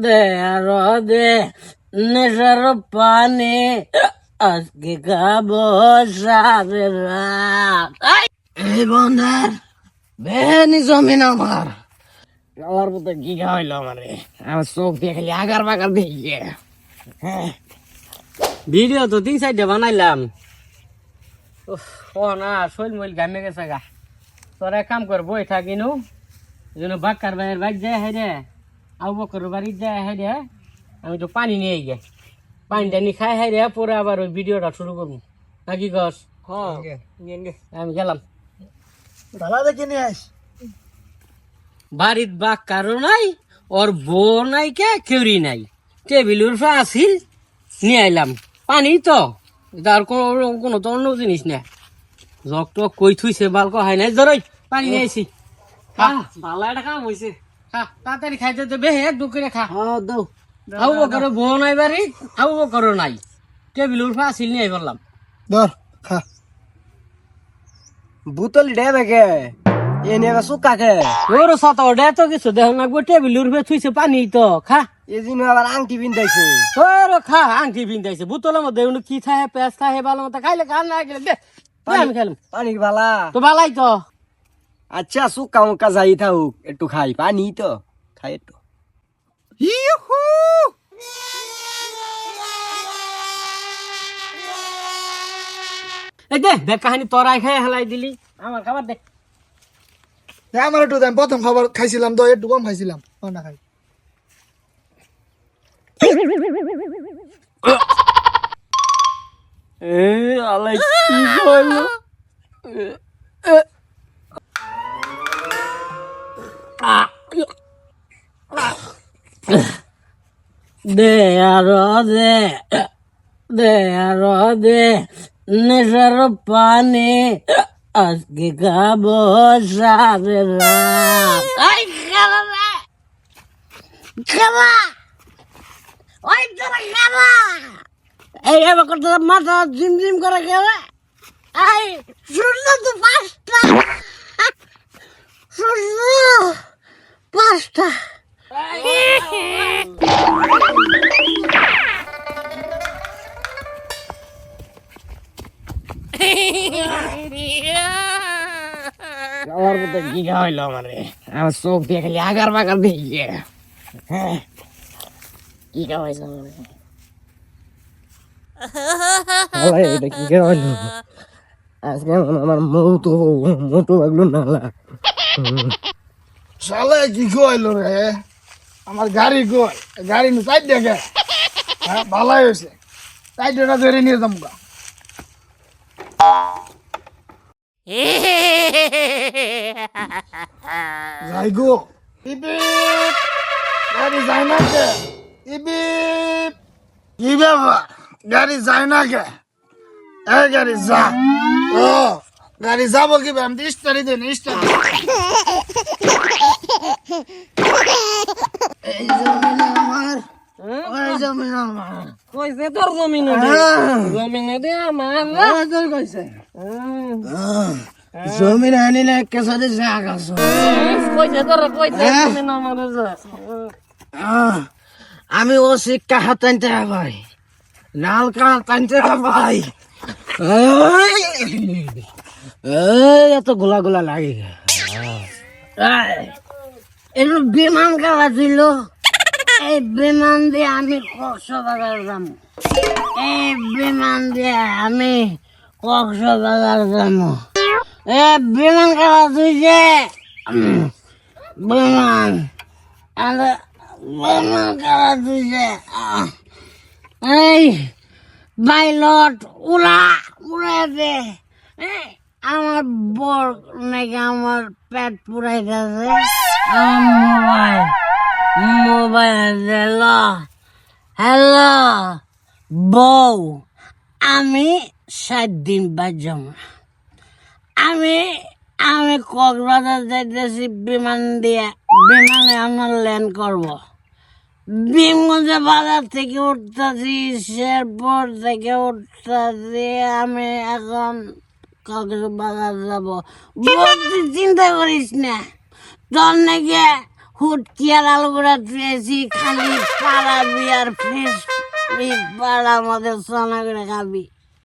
দে আরো দে নেশার পানি আজকে খাবো সারে রাত। এই বন্ধার বেহেনি জমিন আমার আমার মতো কি খাওয়াইলো আমারে আমার চোখ দিয়ে খালি আগার বাগার দিয়ে ভিডিও তো 3-4টা বানাইলাম। ও না শৈল মইল গামে গেছে গা। তোর এক কাম কর বই থাকিনু যেন বাক্কার ভাইয়ের বাইক যায় হ্যাঁ রে আবু বকর বাড়ির যায় হ্যাঁ রে আমি তো পানি নিয়ে গে পানিটা নি খাই হ্যাঁ রে পরে আবার ওই ভিডিওটা শুরু করবো নাকি গছ। হ্যাঁ আমি গেলাম দাদা দেখে নিয়ে আস। বাড়ির বাক্কারও নাই ওর বউ নাই কে কেউরি নাই টেবিলের উপর আসিল নিয়ে আইলাম পানি তো তার কোনো তো অন্য জিনিস না জগ টক কই থুইছে বালক হয় নাই ধরই পানি নিয়ে আইছি। ভালো একটা কাম হয়েছে তাড়াতাড়ি খাইতে দেবে হে দুপুরে খা। দাও আবু বকর বউ নাই বাড়ি আবু বকর নাই টেবিলের উপর আসিল নিয়ে বললাম ধর খা বোতল ডে বেগে এ নিয়ে সুকা খে ওর সাথে ওটা তো কিছু দেখ না টেবিলের উপর থুইছে পানি তো খা এদিন আবার আংটি পিন্ধাইছে ওর খা আংটি পিন্ধাইছে বোতলের মধ্যে কি থাকে পেঁচ থাকে ভালো মতো খাইলে খা না গেলে দে আমি খেলাম পানি ভালা তো ভালাই তো। আচ্ছা সুকা মুকা যাই থাকুক একটু খাই পানি তো খাই একটু এই দে দেখ কাহিনী তোরাই খাই হেলাই দিলি আমার খাবার দে। আমার একটু দেন প্রথম খাবার খাইছিলাম তো একটু কম খাইছিলাম না খাই আলাই কি করলো দে আরো দে দে আরো দে নেশার পানি আজকে খাবো সারে রাত। খাবা ওই তোরা খাবা এই এবার করতে মাথা জিম জিম করে খেলা এই সূর্য তো 5টা সূর্য 5টা আমার মতো কি খাওয়াইলো আমারে আমার চোখ দিয়ে খালি আগার বাগার দিয়ে হ্যাঁ কি খাওয়াইছো আমারে এটা কি খাওয়াইলো আজকে আমার মোটো লাগলো নালা শালা কি কইলো রে আমার গাড়ি কই গাড়ি নি সাইড দেখে হ্যাঁ ভালাই হয়েছে সাইডটা ধরে নিয়ে যাবো গা যাই গো ইবিপ গাড়ি যায় না কে ইবিপ কি ব্যাপার গাড়ি যায় না কে এই গাড়ি যা ও গাড়ি যাবো কি আমি ইস্তারি দেন ইস্তারি এই জমিন আমার ওই জমিন আমার কইছে তোর জমিনে জমিনে দে আমার তোর কইছে জমিন আনিলে কেসাতে জাগাছ কইছে তোর কইছে জমিন আমার আমি ও শিক্ষা হাতাইতে ভাই লাল কাল টানতে ভাই এত গোলা গোলা লাগে এর বিমান খেলা ছিল এই বিমান দিয়ে আমি কক্সবাজার যাম এই বিমান দিয়ে আমি কক্সবাজার যাম এ বিমান খেলা তুইছে বিমান বিমান খেলা তুইছে এই পাইলট উড়া উড়ে দে আমার বর নাকি আমার পেট পুরাইতেছে আমার মোবাইল দিল হ্যালো বউ আমি 7 দিন বাদ যাব আমি আমি কক্সবাজার যাইতেছি বিমান দিয়ে বিমানে আমার ল্যান্ড করবো বিমগঞ্জে বাজার থেকে উঠতেছি শেরপুর থেকে উঠতেছি আমি এখন কক্সবাজার যাব চিন্তা করিস না তোর নাকি ফুটকি আর আলু করে দিয়েছি, খালি পাড়া বিয়ার ফ্রেশ পাড়া আমাদের সোনা করে খাবি।